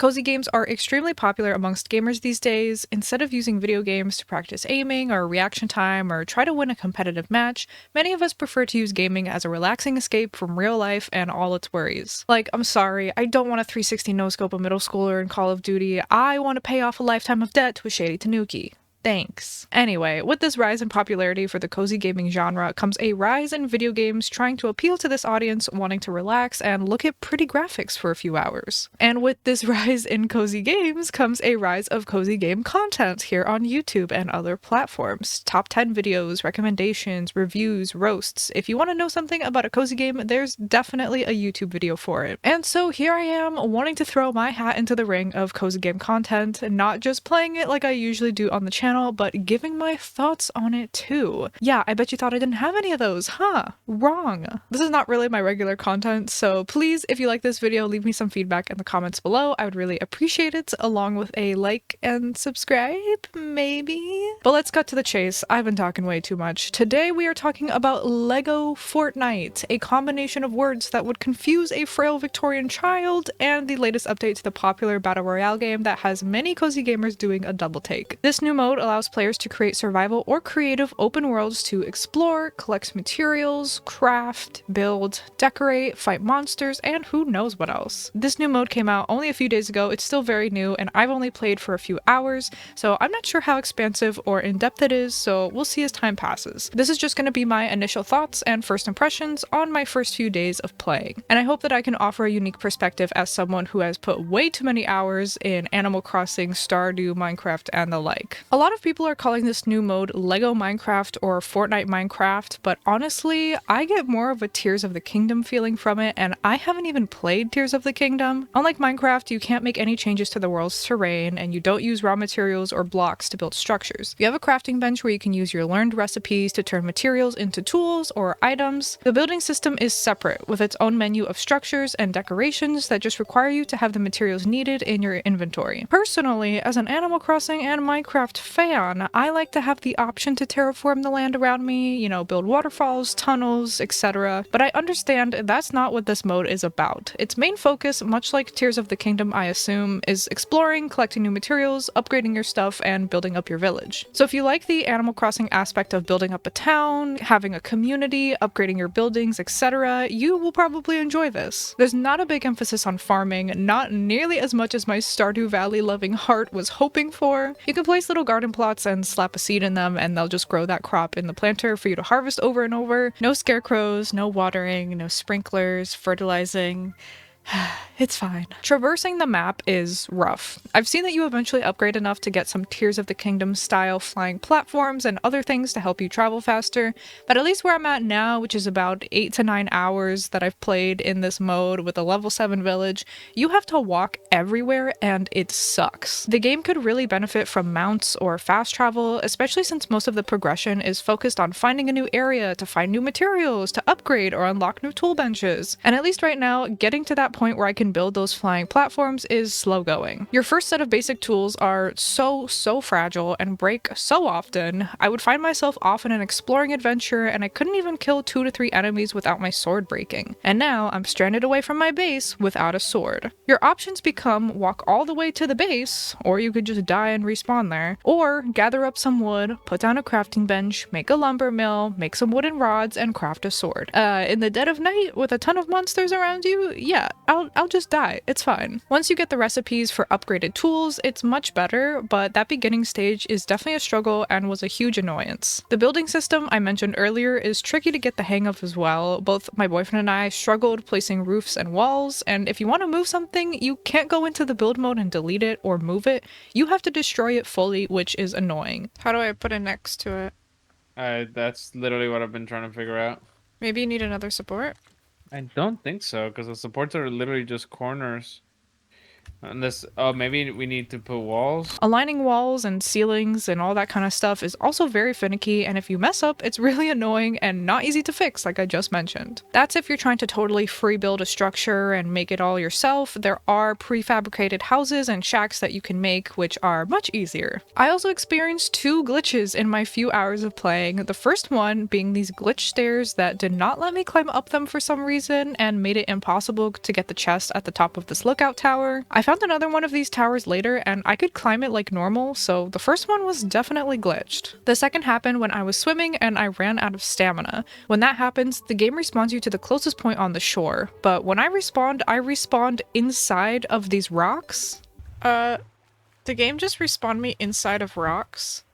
Cozy games are extremely popular amongst gamers these days. Instead of using video games to practice aiming or reaction time or try to win a competitive match, many of us prefer to use gaming as a relaxing escape from real life and all its worries. Like, I'm sorry, I don't want a 360 no-scope a middle schooler in Call of Duty. I want to pay off a lifetime of debt to a shady Tanuki. Thanks. Anyway, with this rise in popularity for the cozy gaming genre comes a rise in video games trying to appeal to this audience wanting to relax and look at pretty graphics for a few hours. And with this rise in cozy games comes a rise of cozy game content here on YouTube and other platforms. Top 10 videos, recommendations, reviews, roasts. If you want to know something about a cozy game, there's definitely a YouTube video for it. And so here I am wanting to throw my hat into the ring of cozy game content, and not just playing it like I usually do on the channel, but giving my thoughts on it too. Yeah, I bet you thought I didn't have any of those, huh? Wrong. This is not really my regular content, so please, if you like this video, leave me some feedback in the comments below. I would really appreciate it, along with a like and subscribe, maybe? But let's cut to the chase. I've been talking way too much. Today we are talking about Lego Fortnite, a combination of words that would confuse a frail Victorian child, and the latest update to the popular Battle Royale game that has many cozy gamers doing a double take. This new mode allows players to create survival or creative open worlds to explore, collect materials, craft, build, decorate, fight monsters, and who knows what else. This new mode came out only a few days ago. It's still very new, and I've only played for a few hours, so I'm not sure how expansive or in-depth it is, so we'll see as time passes. This is just going to be my initial thoughts and first impressions on my first few days of playing, and I hope that I can offer a unique perspective as someone who has put way too many hours in Animal Crossing, Stardew, Minecraft, and the like. A lot of people are calling this new mode Lego Minecraft or Fortnite Minecraft, but honestly, I get more of a Tears of the Kingdom feeling from it, and I haven't even played Tears of the Kingdom. Unlike Minecraft, you can't make any changes to the world's terrain, and you don't use raw materials or blocks to build structures. You have a crafting bench where you can use your learned recipes to turn materials into tools or items. The building system is separate, with its own menu of structures and decorations that just require you to have the materials needed in your inventory. Personally, as an Animal Crossing and Minecraft fan, I like to have the option to terraform the land around me, you know, build waterfalls, tunnels, etc. But I understand that's not what this mode is about. Its main focus, much like Tears of the Kingdom I assume, is exploring, collecting new materials, upgrading your stuff, and building up your village. So if you like the Animal Crossing aspect of building up a town, having a community, upgrading your buildings, etc., you will probably enjoy this. There's not a big emphasis on farming, not nearly as much as my Stardew Valley loving heart was hoping for. You can place little garden plots and slap a seed in them, and they'll just grow that crop in the planter for you to harvest over and over. No scarecrows, no watering, no sprinklers, fertilizing. It's fine. Traversing the map is rough. I've seen that you eventually upgrade enough to get some Tears of the Kingdom style flying platforms and other things to help you travel faster, but at least where I'm at now, which is about 8 to 9 hours that I've played in this mode with a level 7 village, you have to walk everywhere and it sucks. The game could really benefit from mounts or fast travel, especially since most of the progression is focused on finding a new area to find new materials, to upgrade or unlock new tool benches. And at least right now, getting to that point where I can build those flying platforms is slow going. Your first set of basic tools are so fragile and break so often. I would find myself off in an exploring adventure and I couldn't even kill 2 to 3 enemies without my sword breaking. And now I'm stranded away from my base without a sword. Your options become walk all the way to the base, or you could just die and respawn there, or gather up some wood, put down a crafting bench, make a lumber mill, make some wooden rods, and craft a sword. In the dead of night with a ton of monsters around you, yeah, I'll just die. It's fine. Once you get the recipes for upgraded tools, it's much better, but that beginning stage is definitely a struggle and was a huge annoyance. The building system I mentioned earlier is tricky to get the hang of as well. Both my boyfriend and I struggled placing roofs and walls, and if you want to move something, you can't go into the build mode and delete it or move it. You have to destroy it fully, which is annoying. How do I put it next to it? That's literally what I've been trying to figure out. Maybe you need another support? I don't think so, because the supports are literally just corners. Unless, oh, maybe we need to put walls. Aligning walls and ceilings and all that kind of stuff is also very finicky, and if you mess up, it's really annoying and not easy to fix, like I just mentioned. That's if you're trying to totally free build a structure and make it all yourself. There are prefabricated houses and shacks that you can make, which are much easier. I also experienced 2 glitches in my few hours of playing. The first one being these glitch stairs that did not let me climb up them for some reason and made it impossible to get the chest at the top of this lookout tower. I found another one of these towers later and I could climb it like normal, so the first one was definitely glitched. The second happened when I was swimming and I ran out of stamina. When that happens, the game respawns you to the closest point on the shore, but when I respawned inside of these rocks. The game just respawned me inside of rocks.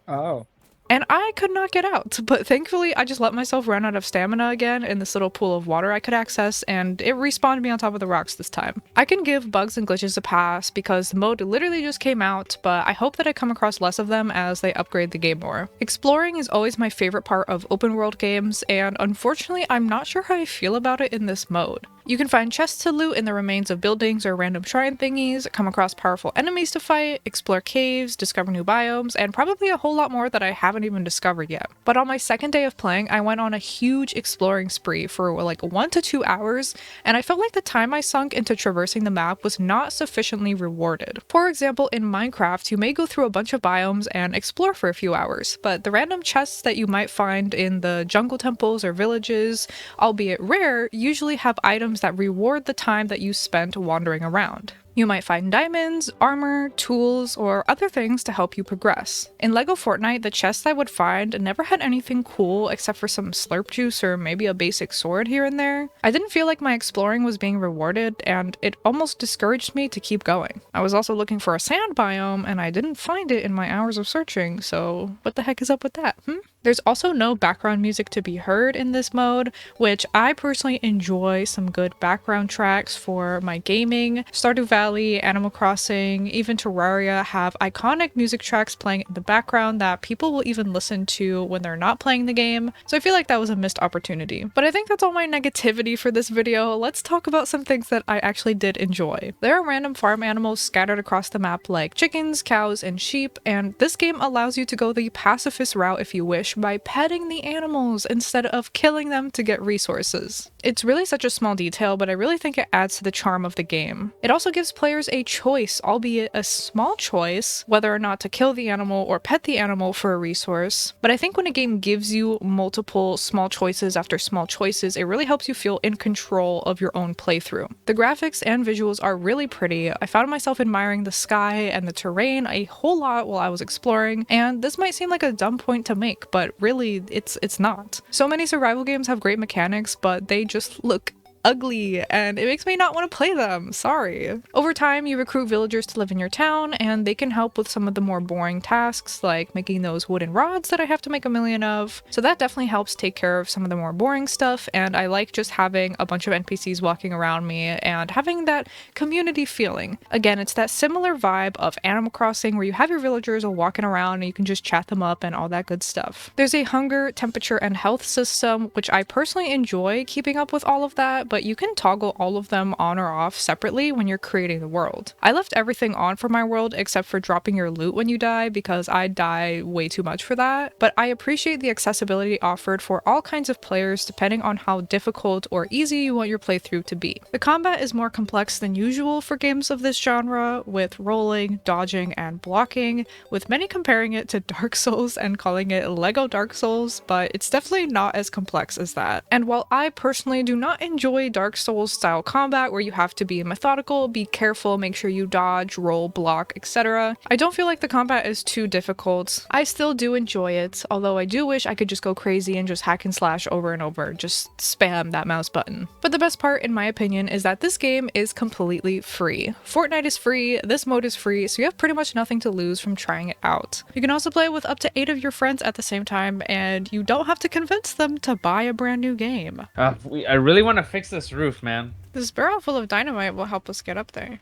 Oh. And I could not get out, but thankfully I just let myself run out of stamina again in this little pool of water I could access, and it respawned me on top of the rocks this time. I can give bugs and glitches a pass because the mode literally just came out, but I hope that I come across less of them as they upgrade the game more. Exploring is always my favorite part of open world games, and unfortunately I'm not sure how I feel about it in this mode. You can find chests to loot in the remains of buildings or random shrine thingies, come across powerful enemies to fight, explore caves, discover new biomes, and probably a whole lot more that I haven't even discovered yet. But on my second day of playing, I went on a huge exploring spree for like 1 to 2 hours, and I felt like the time I sunk into traversing the map was not sufficiently rewarded. For example, in Minecraft, you may go through a bunch of biomes and explore for a few hours, but the random chests that you might find in the jungle temples or villages, albeit rare, usually have items that reward the time that you spent wandering around. You might find diamonds, armor, tools, or other things to help you progress. In Lego Fortnite, the chests I would find never had anything cool except for some slurp juice or maybe a basic sword here and there. I didn't feel like my exploring was being rewarded, and it almost discouraged me to keep going. I was also looking for a sand biome, and I didn't find it in my hours of searching, so what the heck is up with that, There's also no background music to be heard in this mode, which I personally enjoy some good background tracks for my gaming. Stardew Valley, Animal Crossing, even Terraria have iconic music tracks playing in the background that people will even listen to when they're not playing the game, so I feel like that was a missed opportunity. But I think that's all my negativity for this video. Let's talk about some things that I actually did enjoy. There are random farm animals scattered across the map like chickens, cows, and sheep, and this game allows you to go the pacifist route if you wish by petting the animals instead of killing them to get resources. It's really such a small detail, but I really think it adds to the charm of the game. It also gives players a choice, albeit a small choice, whether or not to kill the animal or pet the animal for a resource. But I think when a game gives you multiple small choices after small choices, it really helps you feel in control of your own playthrough. The graphics and visuals are really pretty. I found myself admiring the sky and the terrain a whole lot while I was exploring, and this might seem like a dumb point to make, but really it's not. So many survival games have great mechanics, but they just look ugly, and it makes me not want to play them. Sorry. Over time, you recruit villagers to live in your town, and they can help with some of the more boring tasks, like making those wooden rods that I have to make a million of. So that definitely helps take care of some of the more boring stuff, and I like just having a bunch of NPCs walking around me and having that community feeling. Again, it's that similar vibe of Animal Crossing where you have your villagers all walking around and you can just chat them up and all that good stuff. There's a hunger, temperature, and health system, which I personally enjoy keeping up with all of that, but you can toggle all of them on or off separately when you're creating the world. I left everything on for my world except for dropping your loot when you die because I die way too much for that, but I appreciate the accessibility offered for all kinds of players depending on how difficult or easy you want your playthrough to be. The combat is more complex than usual for games of this genre, with rolling, dodging, and blocking, with many comparing it to Dark Souls and calling it Lego Dark Souls, but it's definitely not as complex as that. And while I personally do not enjoy Dark Souls style combat where you have to be methodical, be careful, make sure you dodge, roll, block, etc., I don't feel like the combat is too difficult. I still do enjoy it, although I do wish I could just go crazy and just hack and slash over and over, just spam that mouse button. But the best part, in my opinion, is that this game is completely free. Fortnite is free, this mode is free, so you have pretty much nothing to lose from trying it out. You can also play with up to 8 of your friends at the same time, and you don't have to convince them to buy a brand new game. I really want to fix this roof, man. This barrel full of dynamite will help us get up there.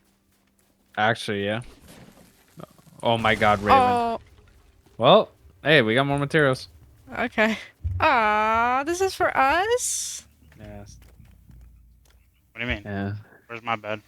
Actually, yeah. Oh my god, Raven. Oh, Well, hey, we got more materials. okay. Ah, this is for us? Yes. What do you mean? Yeah. Where's my bed?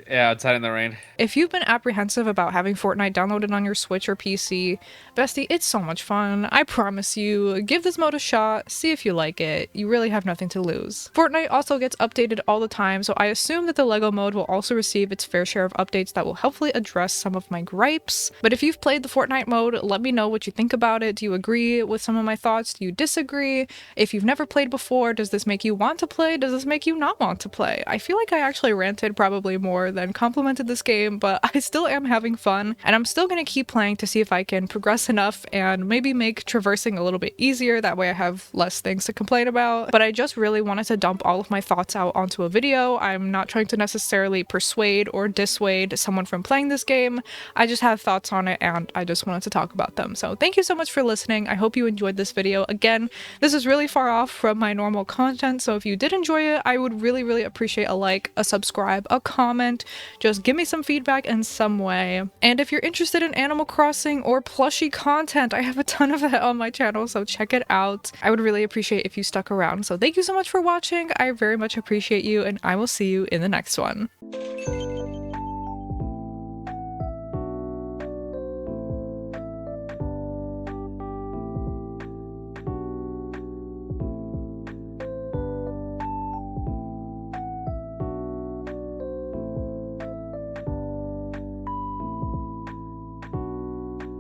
Yeah, outside in the rain. If you've been apprehensive about having Fortnite downloaded on your Switch or PC, bestie, it's so much fun. I promise you, give this mode a shot, see if you like it. You really have nothing to lose. Fortnite also gets updated all the time, so I assume that the Lego mode will also receive its fair share of updates that will hopefully address some of my gripes. But if you've played the Fortnite mode, let me know what you think about it. Do you agree with some of my thoughts? Do you disagree? If you've never played before, does this make you want to play? Does this make you not want to play? I feel like I actually ranted probably more than complimented this game, but I still am having fun, and I'm still gonna keep playing to see if I can progress enough and maybe make traversing a little bit easier. That way I have less things to complain about. But I just really wanted to dump all of my thoughts out onto a video. I'm not trying to necessarily persuade or dissuade someone from playing this game. I just have thoughts on it and I just wanted to talk about them. So thank you so much for listening. I hope you enjoyed this video. Again, this is really far off from my normal content, so if you did enjoy it, I would really appreciate a like, a subscribe, a comment. Just give me some feedback in some way. And if you're interested in Animal Crossing or plushie content, I have a ton of that on my channel, so check it out. I would really appreciate if you stuck around. So thank you so much for watching. I very much appreciate you, and I will see you in the next one.